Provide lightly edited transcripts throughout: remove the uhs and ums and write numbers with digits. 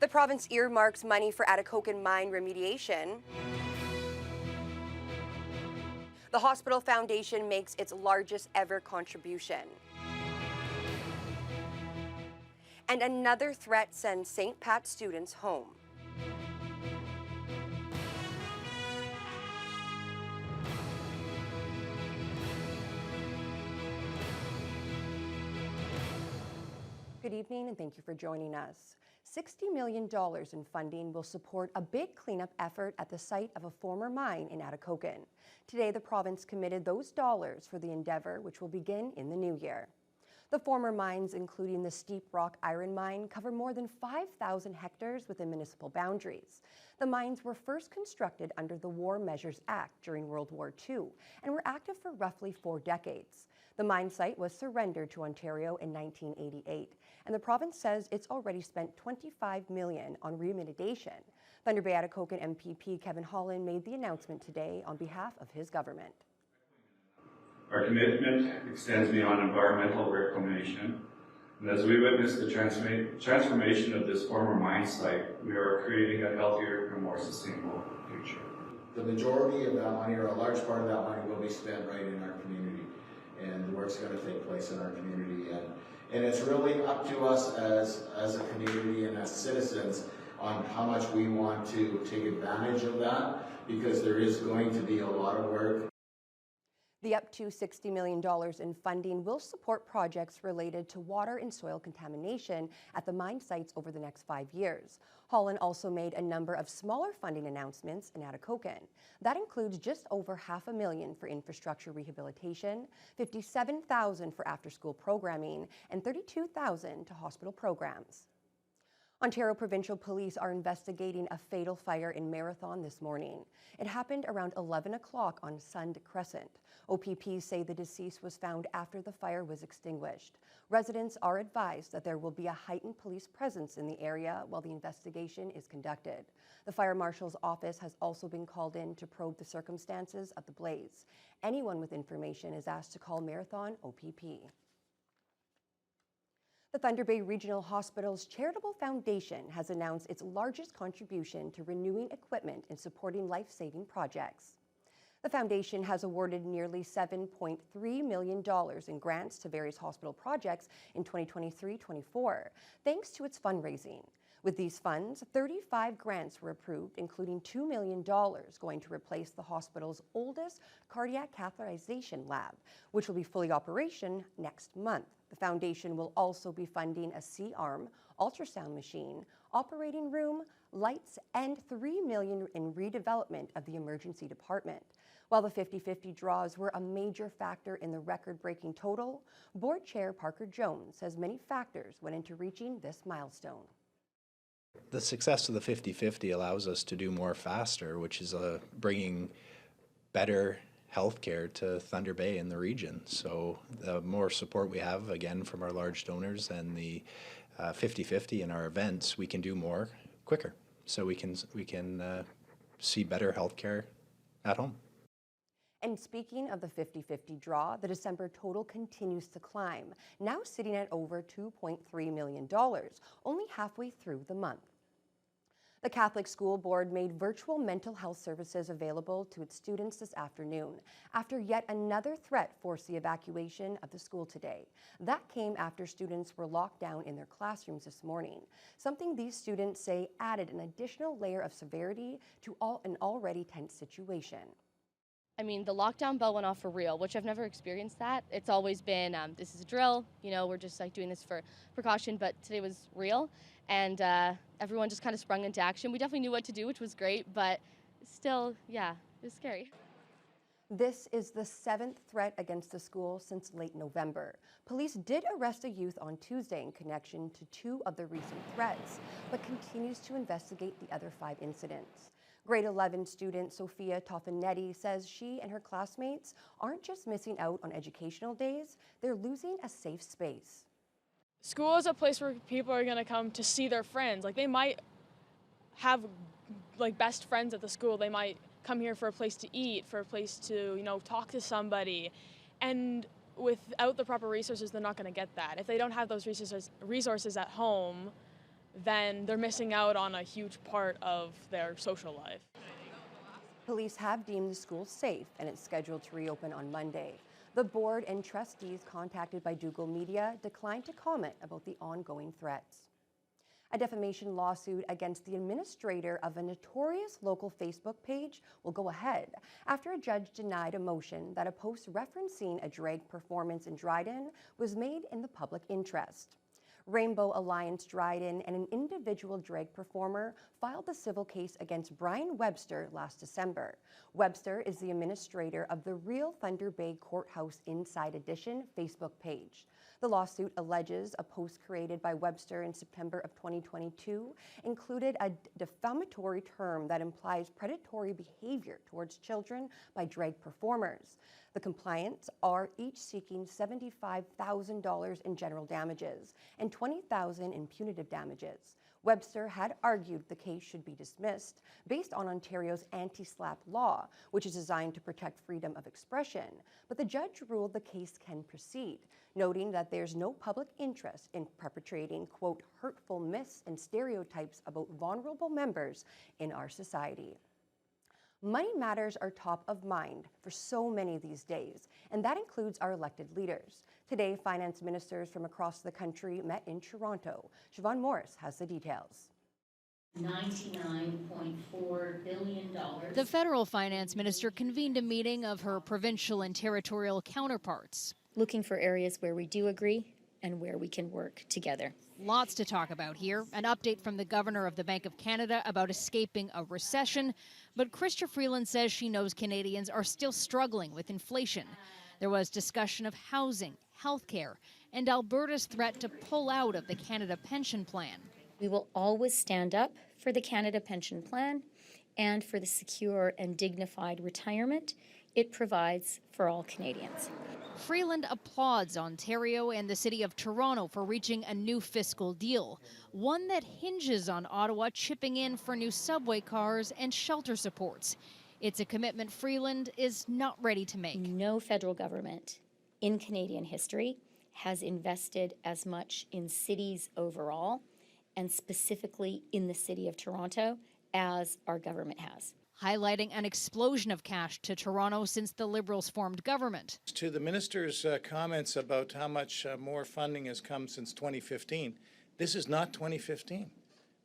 The province earmarks money for Atikokan mine remediation. The Hospital Foundation makes its largest ever contribution. And another threat sends St. Pat students home. Good evening and thank you for joining us. $60 million in funding will support a big cleanup effort at the site of a former mine in Atikokan. Today, the province committed those dollars for the endeavor, which will begin in the new year. The former mines, including the Steep Rock Iron Mine, cover more than 5,000 hectares within municipal boundaries. The mines were first constructed under the War Measures Act during World War II and were active for roughly 4 decades. The mine site was surrendered to Ontario in 1988, and the province says it's already spent $25 million on remediation. Thunder Bay Atikokan MPP Kevin Holland made the announcement today on behalf of his government. Our commitment extends beyond environmental reclamation, and as we witness the transformation of this former mine site, we are creating a healthier and more sustainable future. The majority of that money, or a large part of that money, will be spent right in our community, and the work's going to take place in our community. And it's really up to us as a community and as citizens on how much we want to take advantage of that, because there is going to be a lot of work. The up to $60 million in funding will support projects related to water and soil contamination at the mine sites over the next 5 years. Holland also made a number of smaller funding announcements in Atikokan. That includes just over $500,000 for infrastructure rehabilitation, $57,000 for after-school programming, and $32,000 to hospital programs. Ontario Provincial Police are investigating a fatal fire in Marathon this morning. It happened around 11 o'clock on Sund Crescent. OPPs say the deceased was found after the fire was extinguished. Residents are advised that there will be a heightened police presence in the area while the investigation is conducted. The fire marshal's office has also been called in to probe the circumstances of the blaze. Anyone with information is asked to call Marathon OPP. The Thunder Bay Regional Hospital's Charitable Foundation has announced its largest contribution to renewing equipment and supporting life-saving projects. The foundation has awarded nearly $7.3 million in grants to various hospital projects in 2023-24, thanks to its fundraising. With these funds, 35 grants were approved, including $2 million going to replace the hospital's oldest cardiac catheterization lab, which will be fully operational next month. The foundation will also be funding a C-arm, ultrasound machine, operating room, lights, and $3 million in redevelopment of the emergency department. While the 50-50 draws were a major factor in the record-breaking total, Board Chair Parker Jones says many factors went into reaching this milestone. The success of the 50-50 allows us to do more faster, which is bringing better healthcare to Thunder Bay and the region. So the more support we have, again, from our large donors and the 50-50 in our events, we can do more quicker. So we can see better healthcare at home. And speaking of the 50-50 draw, the December total continues to climb, now sitting at over $2.3 million, only halfway through the month. The Catholic School Board made virtual mental health services available to its students this afternoon, after yet another threat forced the evacuation of the school today. That came after students were locked down in their classrooms this morning, something these students say added an additional layer of severity to an already tense situation. I mean, the lockdown bell went off for real, which I've never experienced that. It's always been, this is a drill, you know, we're just like doing this for precaution, but today was real, and everyone just kind of sprung into action. We definitely knew what to do, which was great, but still, yeah, it was scary. This is the 7th threat against the school since late November. Police did arrest a youth on Tuesday in connection to 2 of the recent threats, but continues to investigate the other 5 incidents. Grade 11 student Sophia Toffanetti says she and her classmates aren't just missing out on educational days, they're losing a safe space. School is a place where people are going to come to see their friends. Like, they might have like best friends at the school. They might come here for a place to eat, for a place to, you know, talk to somebody. And without the proper resources, they're not going to get that. If they don't have those resources at home, then they're missing out on a huge part of their social life. Police have deemed the school safe and it's scheduled to reopen on Monday. The board and trustees contacted by Dougal Media declined to comment about the ongoing threats. A defamation lawsuit against the administrator of a notorious local Facebook page will go ahead after a judge denied a motion that a post referencing a drag performance in Dryden was made in the public interest. Rainbow Alliance Dryden and an individual drag performer filed a civil case against Brian Webster last December. Webster is the administrator of the Real Thunder Bay Courthouse Inside Edition Facebook page. The lawsuit alleges a post created by Webster in September of 2022 included a defamatory term that implies predatory behavior towards children by drag performers. The complaints are each seeking $75,000 in general damages and $20,000 in punitive damages. Webster had argued the case should be dismissed based on Ontario's anti-slap law, which is designed to protect freedom of expression, but the judge ruled the case can proceed, noting that there's no public interest in perpetrating, quote, hurtful myths and stereotypes about vulnerable members in our society. Money matters are top of mind for so many these days, and that includes our elected leaders. Today, finance ministers from across the country met in Toronto. Siobhan Morris has the details. $99.4 billion. The federal finance minister convened a meeting of her provincial and territorial counterparts. Looking for areas where we do agree and where we can work together. Lots to talk about here. An update from the governor of the Bank of Canada about escaping a recession. But Chrystia Freeland says she knows Canadians are still struggling with inflation. There was discussion of housing, healthcare, and Alberta's threat to pull out of the Canada Pension Plan. We will always stand up for the Canada Pension Plan and for the secure and dignified retirement it provides for all Canadians. Freeland applauds Ontario and the City of Toronto for reaching a new fiscal deal, one that hinges on Ottawa chipping in for new subway cars and shelter supports. It's a commitment Freeland is not ready to make. No federal government in Canadian history has invested as much in cities overall, and specifically in the City of Toronto, as our government has. Highlighting an explosion of cash to Toronto since the Liberals formed government. To the minister's comments about how much more funding has come since 2015, this is not 2015.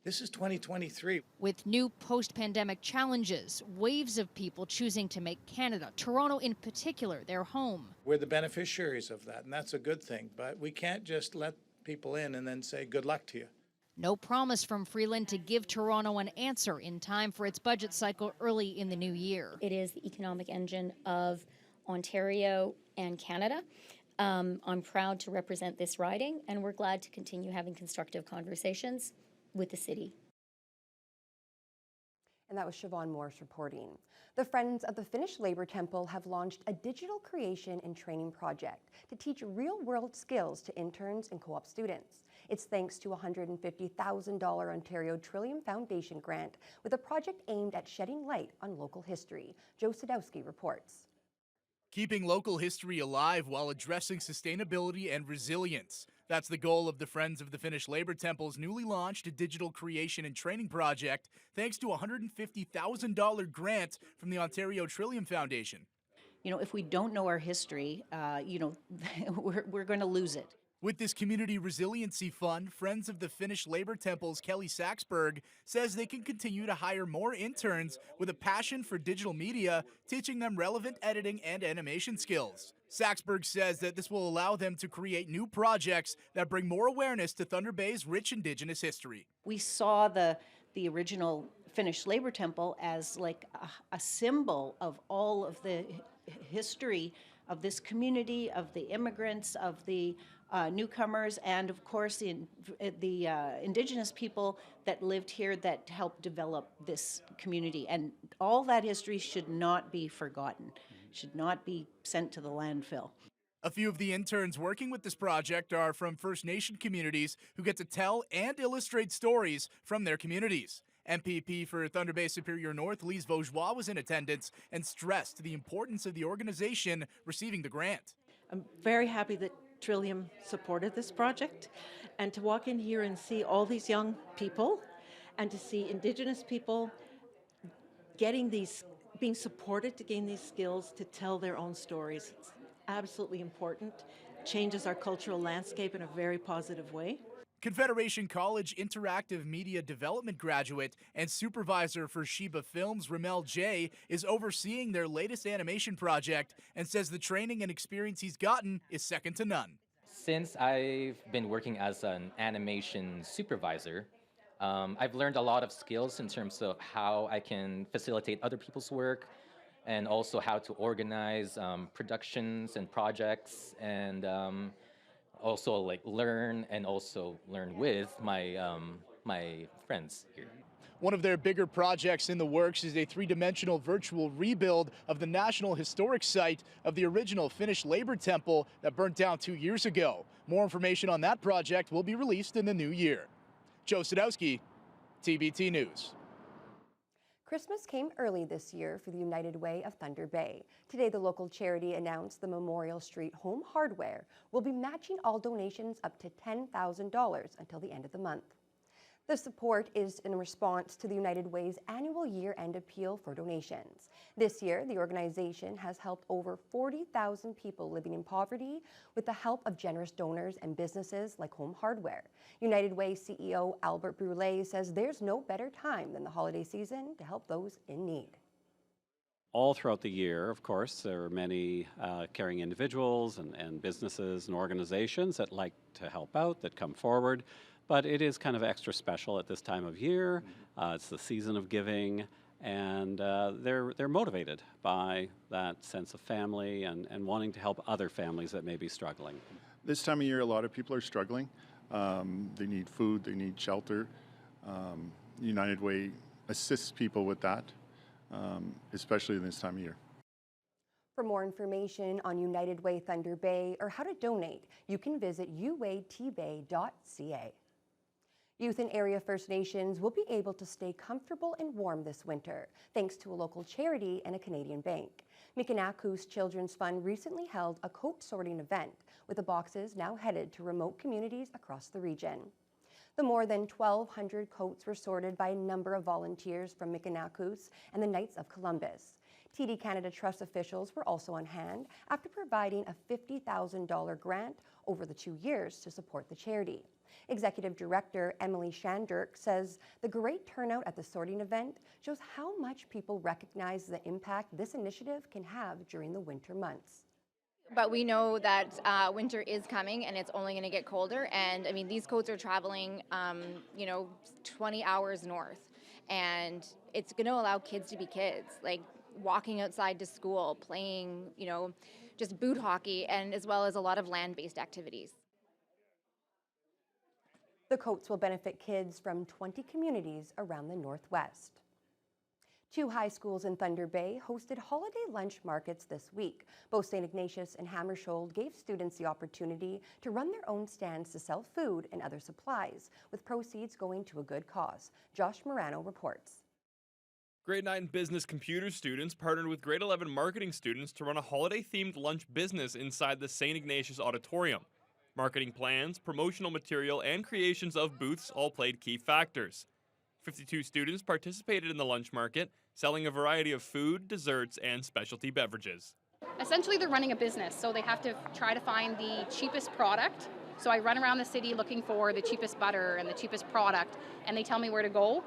This is 2023. With new post-pandemic challenges, waves of people choosing to make Canada, Toronto in particular, their home. We're the beneficiaries of that, and that's a good thing. But we can't just let people in and then say, good luck to you. No promise from Freeland to give Toronto an answer in time for its budget cycle early in the new year. It is the economic engine of Ontario and Canada. I'm proud to represent this riding, and we're glad to continue having constructive conversations with the city. And that was Siobhan Morris reporting. The Friends of the Finnish Labour Temple have launched a digital creation and training project to teach real-world skills to interns and co-op students. It's thanks to a $150,000 Ontario Trillium Foundation grant with a project aimed at shedding light on local history. Joe Sadowski reports. Keeping local history alive while addressing sustainability and resilience. That's the goal of the Friends of the Finnish Labour Temple's newly launched digital creation and training project, thanks to a $150,000 grant from the Ontario Trillium Foundation. You know, if we don't know our history, we're going to lose it. With this community resiliency fund, Friends of the Finnish Labour Temple's Kelly Saxberg says they can continue to hire more interns with a passion for digital media, teaching them relevant editing and animation skills. Saxberg says that this will allow them to create new projects that bring more awareness to Thunder Bay's rich Indigenous history. We saw the original Finnish Labour Temple as like a symbol of all of the history of this community, of the immigrants, of the newcomers, and of course the Indigenous people that lived here that helped develop this community. And all that history should not be forgotten, should not be sent to the landfill. A few of the interns working with this project are from First Nation communities who get to tell and illustrate stories from their communities. MPP for Thunder Bay Superior North, Lise Vaugeois, was in attendance and stressed the importance of the organization receiving the grant. I'm very happy that Trillium supported this project. And to walk in here and see all these young people and to see Indigenous people being supported to gain these skills to tell their own stories. It's absolutely important. Changes our cultural landscape in a very positive way. Confederation College Interactive Media Development graduate and supervisor for Sheba Films, Ramel J., is overseeing their latest animation project and says the training and experience he's gotten is second to none. Since I've been working as an animation supervisor, I've learned a lot of skills in terms of how I can facilitate other people's work and also how to organize productions and projects and also like learn with my friends here. One of their bigger projects in the works is a three-dimensional virtual rebuild of the National Historic Site of the original Finnish labor temple that burnt down 2 years ago. More information on that project will be released in the new year. Joe Sadowski, TBT News. Christmas came early this year for the United Way of Thunder Bay. Today, the local charity announced the Memorial Street Home Hardware will be matching all donations up to $10,000 until the end of the month. The support is in response to the United Way's annual year-end appeal for donations. This year, the organization has helped over 40,000 people living in poverty with the help of generous donors and businesses like Home Hardware. United Way CEO Albert Brule says there's no better time than the holiday season to help those in need. All throughout the year, of course, there are many caring individuals and businesses and organizations that like to help out, that come forward. But it is kind of extra special at this time of year. It's the season of giving, and they're motivated by that sense of family and wanting to help other families that may be struggling. This time of year, a lot of people are struggling. They need food, they need shelter. United Way assists people with that, especially this time of year. For more information on United Way Thunder Bay or how to donate, you can visit uwaytbay.ca. Youth in area First Nations will be able to stay comfortable and warm this winter, thanks to a local charity and a Canadian bank. Mi'kinaku's Children's Fund recently held a coat sorting event, with the boxes now headed to remote communities across the region. The more than 1,200 coats were sorted by a number of volunteers from Mi'kinaku's and the Knights of Columbus. TD Canada Trust officials were also on hand after providing a $50,000 grant over the 2 years to support the charity. Executive Director Emily Shandirk says the great turnout at the sorting event shows how much people recognize the impact this initiative can have during the winter months. But we know that winter is coming and it's only going to get colder. And I mean, these coats are traveling, 20 hours north. And it's going to allow kids to be kids, like walking outside to school, playing, just boot hockey, and as well as a lot of land-based activities. The coats will benefit kids from 20 communities around the Northwest. 2 high schools in Thunder Bay hosted holiday lunch markets this week. Both St. Ignatius and Hammersholt gave students the opportunity to run their own stands to sell food and other supplies, with proceeds going to a good cause. Josh Morano reports. Grade 9 business computer students partnered with grade 11 marketing students to run a holiday-themed lunch business inside the St. Ignatius Auditorium. Marketing plans, promotional material, and creations of booths all played key factors. 52 students participated in the lunch market, selling a variety of food, desserts, and specialty beverages. Essentially, they're running a business, so they have to try to find the cheapest product. So I run around the city looking for the cheapest butter and the cheapest product, and they tell me where to go.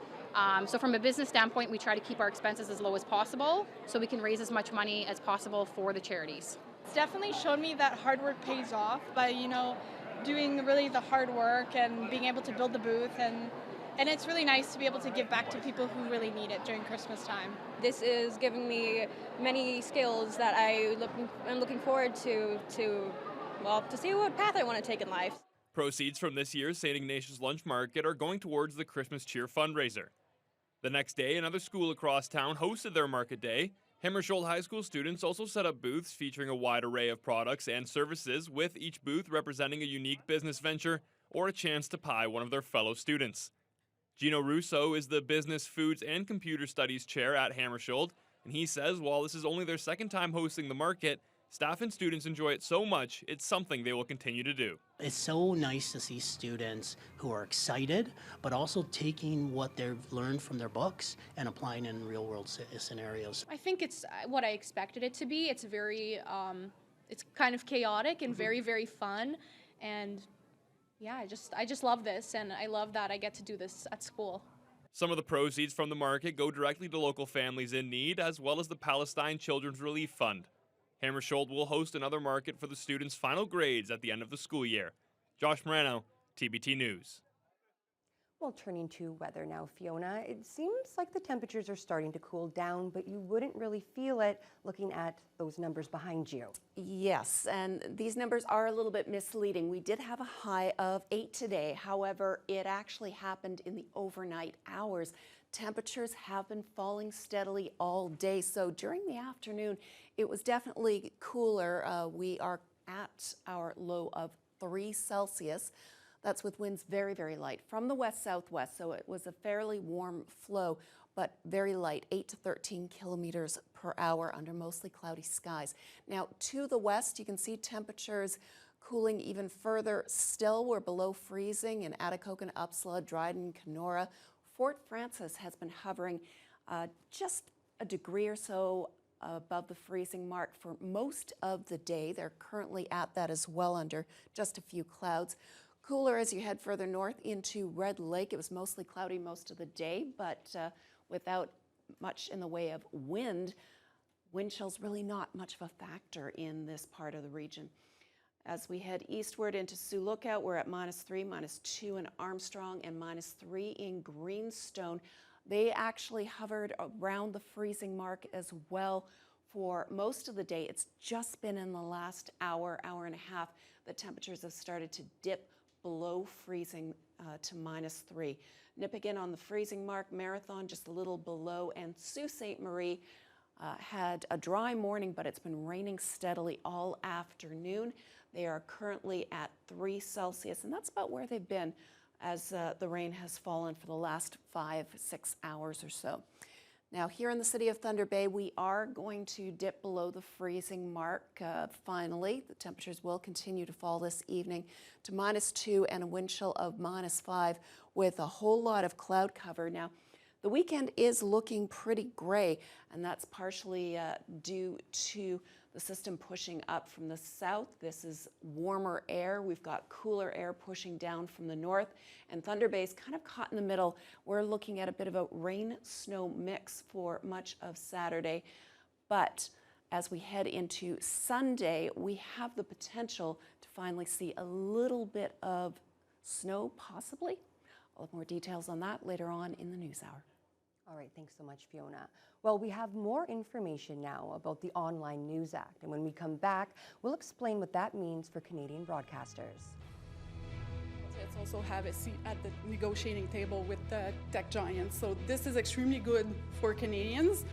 So from a business standpoint, we try to keep our expenses as low as possible so we can raise as much money as possible for the charities. It's definitely shown me that hard work pays off by, doing really the hard work and being able to build the booth, and it's really nice to be able to give back to people who really need it during Christmas time. This is giving me many skills that I'm looking forward to see what path I want to take in life. Proceeds from this year's St. Ignatius Lunch Market are going towards the Christmas Cheer fundraiser. The next day, another school across town hosted their market day. Hammersholt High School students also set up booths featuring a wide array of products and services, with each booth representing a unique business venture or a chance to pie one of their fellow students. Gino Russo is the Business, Foods, and Computer Studies chair at Hammersholt, and he says while this is only their second time hosting the market, Staff and students enjoy it so much, it's something they will continue to do. It's so nice to see students who are excited, but also taking what they've learned from their books and applying in real world scenarios. I think it's what I expected it to be. It's very, it's kind of chaotic and very, very fun. And yeah, I just love this, and I love that I get to do this at school. Some of the proceeds from the market go directly to local families in need, as well as the Palestine Children's Relief Fund. Hammersholt will host another market for the students' final grades at the end of the school year. Josh Morano, TBT News. Well, turning to weather now, Fiona, it seems like the temperatures are starting to cool down, but you wouldn't really feel it looking at those numbers behind you. Yes, and these numbers are a little bit misleading. We did have a high of 8 today. However, it actually happened in the overnight hours. Temperatures have been falling steadily all day, so during the afternoon, it was definitely cooler. We are at our low of 3 Celsius. That's with winds very, very light from the west-southwest, so it was a fairly warm flow, but very light, 8 to 13 kilometers per hour under mostly cloudy skies. Now, to the west, you can see temperatures cooling even further. Still, we're below freezing in Atikokan, Upsala, Dryden, Kenora. Fort Frances has been hovering just a degree or so above the freezing mark for most of the day. They're currently at that as well, under just a few clouds. Cooler as you head further north into Red Lake. It was mostly cloudy most of the day, but without much in the way of wind. Wind chill's really not much of a factor in this part of the region. As we head eastward into Sioux Lookout, we're at -3, -2 in Armstrong, and -3 in Greenstone. They actually hovered around the freezing mark as well for most of the day. It's just been in the last hour, hour and a half, that temperatures have started to dip below freezing to -3. Nipigon on the freezing mark, Marathon just a little below, and Sault Ste. Marie had a dry morning, but it's been raining steadily all afternoon. They are currently at 3 Celsius, and that's about where they've been as the rain has fallen for the last 5-6 hours or so. Now, here in the city of Thunder Bay, we are going to dip below the freezing mark finally. The temperatures will continue to fall this evening to -2 and a wind chill of -5 with a whole lot of cloud cover. Now, the weekend is looking pretty gray, and that's partially due to the system pushing up from the south. This is warmer air. We've got cooler air pushing down from the north, and Thunder Bay is kind of caught in the middle. We're looking at a bit of a rain-snow mix for much of Saturday, but as we head into Sunday, we have the potential to finally see a little bit of snow, possibly. I'll have more details on that later on in the news hour. All right, thanks so much, Fiona. Well, we have more information now about the Online News Act, and when we come back, we'll explain what that means for Canadian broadcasters. Let's also have a seat at the negotiating table with the tech giants. So this is extremely good for Canadians.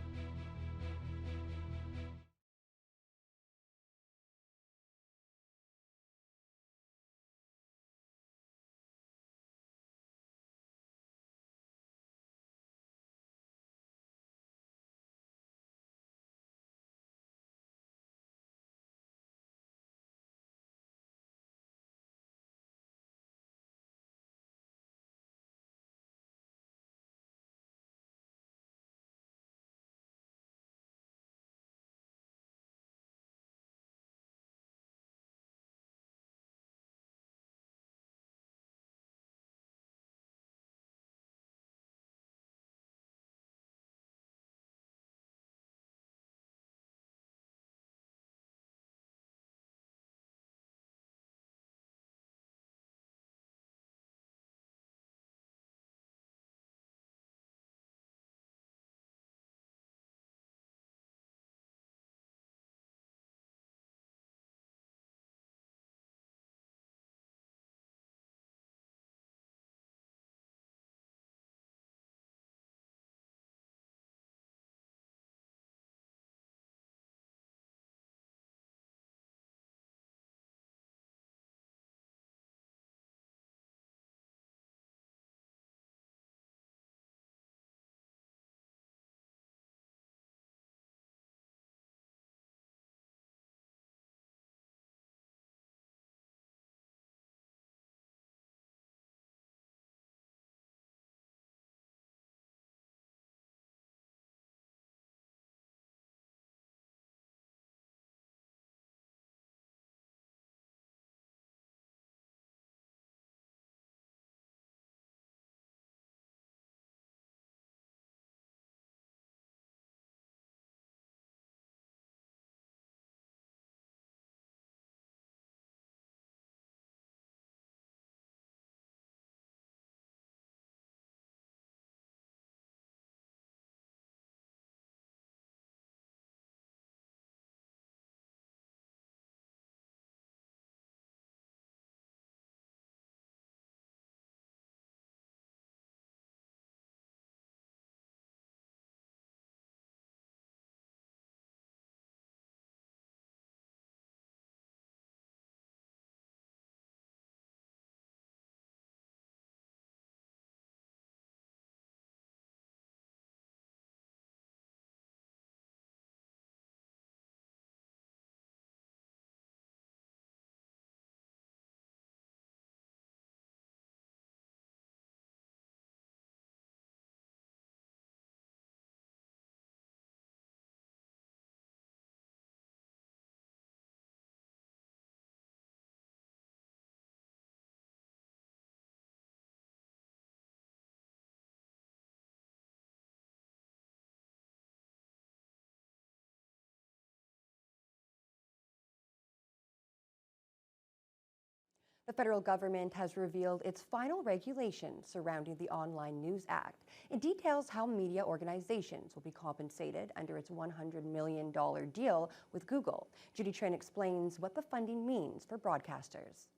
The federal government has revealed its final regulations surrounding the Online News Act. It details how media organizations will be compensated under its $100 million deal with Google. Judy Trin explains what the funding means for broadcasters.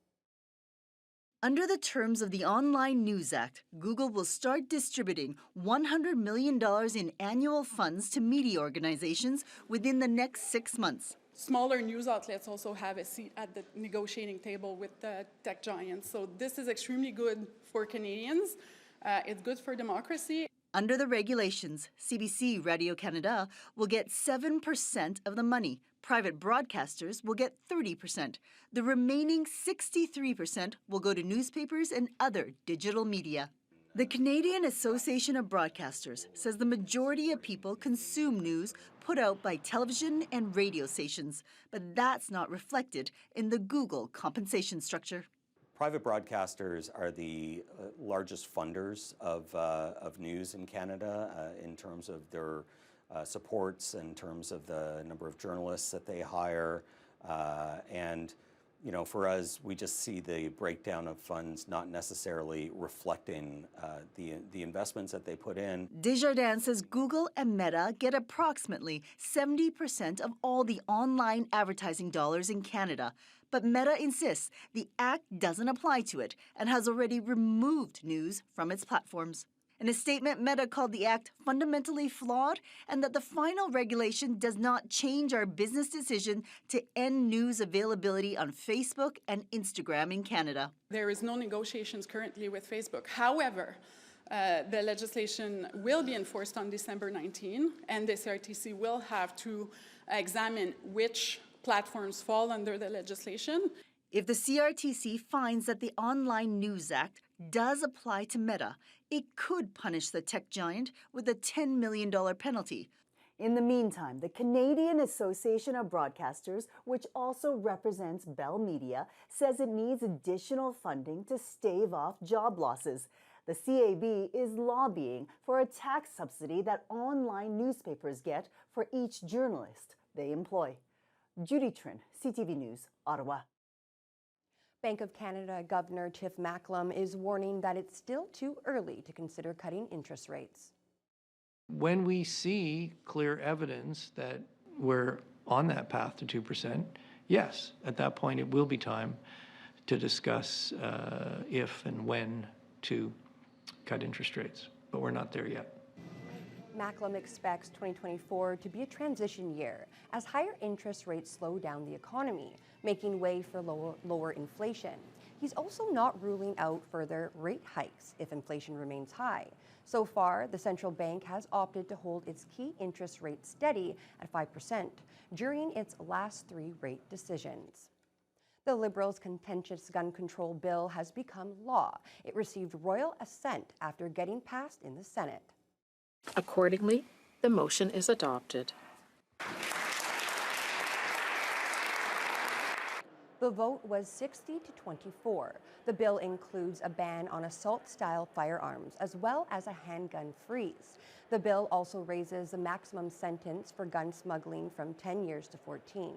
Under the terms of the Online News Act, Google will start distributing $100 million in annual funds to media organizations within the next 6 months. Smaller news outlets also have a seat at the negotiating table with the tech giants. So this is extremely good for Canadians. It's good for democracy. Under the regulations, CBC Radio-Canada will get 7% of the money. Private broadcasters will get 30%. The remaining 63% will go to newspapers and other digital media. The Canadian Association of Broadcasters says the majority of people consume news put out by television and radio stations, but that's not reflected in the Google compensation structure. Private broadcasters are the largest funders of news in Canada in terms of their supports, in terms of the number of journalists that they hire, and you know, for us, we just see the breakdown of funds not necessarily reflecting the investments that they put in. Desjardins says Google and Meta get approximately 70% of all the online advertising dollars in Canada. But Meta insists the act doesn't apply to it and has already removed news from its platforms. In a statement, Meta called the act fundamentally flawed and that the final regulation does not change our business decision to end news availability on Facebook and Instagram in Canada. There is no negotiations currently with Facebook. However, the legislation will be enforced on December 19, and the CRTC will have to examine which platforms fall under the legislation. If the CRTC finds that the Online News Act does apply to Meta, it could punish the tech giant with a $10 million penalty. In the meantime, the Canadian Association of Broadcasters, which also represents Bell Media, says it needs additional funding to stave off job losses. The CAB is lobbying for a tax subsidy that online newspapers get for each journalist they employ. Judy Trin, CTV News, Ottawa. Bank of Canada Governor Tiff Macklem is warning that it's still too early to consider cutting interest rates. When we see clear evidence that we're on that path to 2%, yes, at that point it will be time to discuss if and when to cut interest rates, but we're not there yet. Macklem expects 2024 to be a transition year as higher interest rates slow down the economy, making way for lower inflation. He's also not ruling out further rate hikes if inflation remains high. So far, the central bank has opted to hold its key interest rate steady at 5% during its last 3 rate decisions. The Liberals' contentious gun control bill has become law. It received royal assent after getting passed in the Senate. Accordingly, the motion is adopted. The vote was 60 to 24. The bill includes a ban on assault-style firearms, as well as a handgun freeze. The bill also raises the maximum sentence for gun smuggling from 10 years to 14.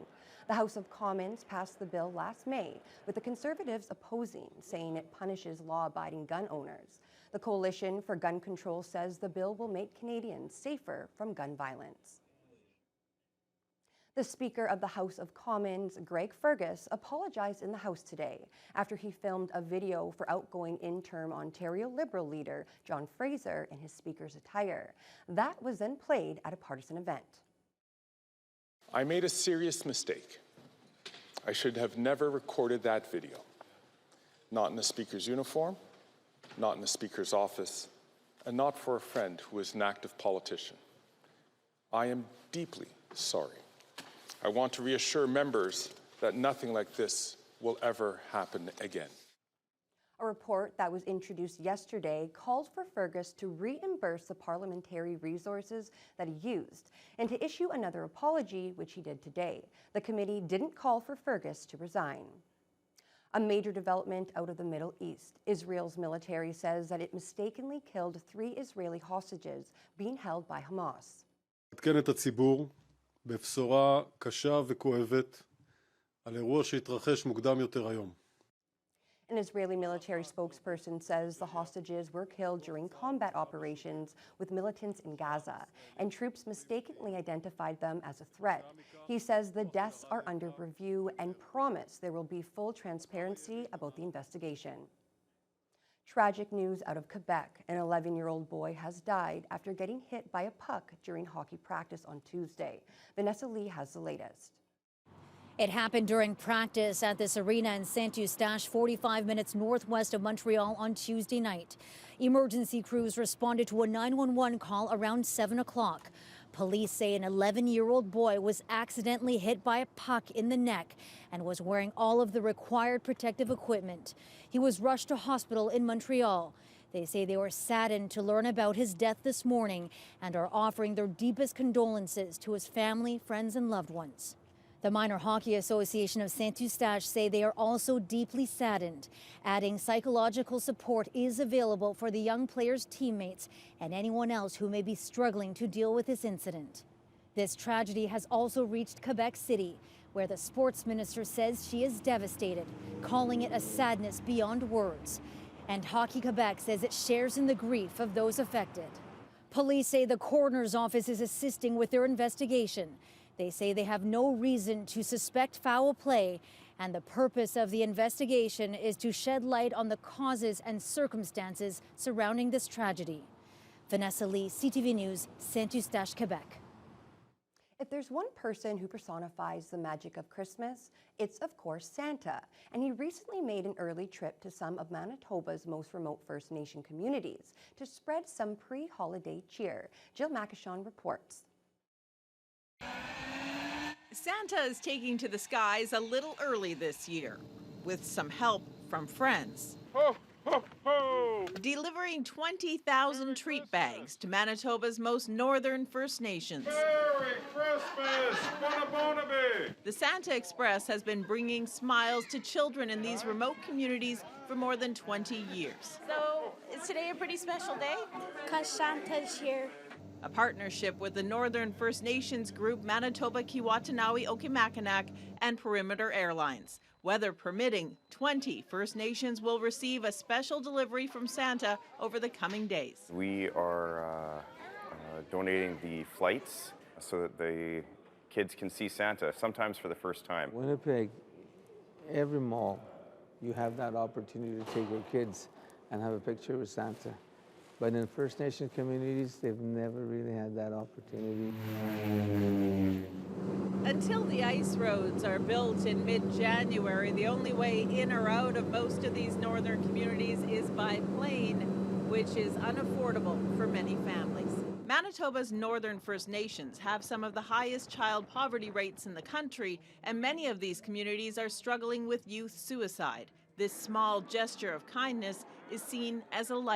The House of Commons passed the bill last May, with the Conservatives opposing, saying it punishes law-abiding gun owners. The Coalition for Gun Control says the bill will make Canadians safer from gun violence. The Speaker of the House of Commons, Greg Fergus, apologized in the House today after he filmed a video for outgoing interim Ontario Liberal leader John Fraser in his Speaker's attire. That was then played at a partisan event. I made a serious mistake. I should have never recorded that video. Not in the Speaker's uniform, not in the Speaker's office, and not for a friend who is an active politician. I am deeply sorry. I want to reassure members that nothing like this will ever happen again. A report that was introduced yesterday called for Fergus to reimburse the parliamentary resources that he used and to issue another apology, which he did today. The committee didn't call for Fergus to resign. A major development out of the Middle East. Israel's military says that it mistakenly killed 3 Israeli hostages being held by Hamas. עדכן את הציבור בבשורה קשה וכואבת על אירוע שהתרחש מוקדם יותר היום. An Israeli military spokesperson says the hostages were killed during combat operations with militants in Gaza, and troops mistakenly identified them as a threat. He says the deaths are under review and promised there will be full transparency about the investigation. Tragic news out of Quebec. An 11-year-old boy has died after getting hit by a puck during hockey practice on Tuesday. Vanessa Lee has the latest. It happened during practice at this arena in Saint-Eustache, 45 minutes northwest of Montreal on Tuesday night. Emergency crews responded to a 911 call around 7 o'clock. Police say an 11-year-old boy was accidentally hit by a puck in the neck and was wearing all of the required protective equipment. He was rushed to hospital in Montreal. They say they were saddened to learn about his death this morning and are offering their deepest condolences to his family, friends, and loved ones. The Minor Hockey Association of Saint-Eustache say they are also deeply saddened, adding psychological support is available for the young players' teammates and anyone else who may be struggling to deal with this incident. This tragedy has also reached Quebec City, where the sports minister says she is devastated, calling it a sadness beyond words. And Hockey Quebec says it shares in the grief of those affected. Police say the coroner's office is assisting with their investigation. They say they have no reason to suspect foul play, and the purpose of the investigation is to shed light on the causes and circumstances surrounding this tragedy. Vanessa Lee, CTV News, Saint-Eustache, Quebec. If there's one person who personifies the magic of Christmas, it's of course Santa, and he recently made an early trip to some of Manitoba's most remote First Nation communities to spread some pre-holiday cheer. Jill Makashon reports. Santa is taking to the skies a little early this year, with some help from friends. Ho, ho, ho! Delivering 20,000 treat bags to Manitoba's most northern First Nations. Merry Christmas! Bonabonabe! The Santa Express has been bringing smiles to children in these remote communities for more than 20 years. So, is today a pretty special day? 'Cause Santa's here. A partnership with the Northern First Nations group Manitoba Kiwatanawi Okimakanak and Perimeter Airlines. Weather permitting, 20 First Nations will receive a special delivery from Santa over the coming days. We are donating the flights so that the kids can see Santa, sometimes for the first time. Winnipeg, every mall, you have that opportunity to take your kids and have a picture with Santa. But in First Nation communities, they've never really had that opportunity. Until the ice roads are built in mid-January, the only way in or out of most of these northern communities is by plane, which is unaffordable for many families. Manitoba's Northern First Nations have some of the highest child poverty rates in the country, and many of these communities are struggling with youth suicide. This small gesture of kindness is seen as a light.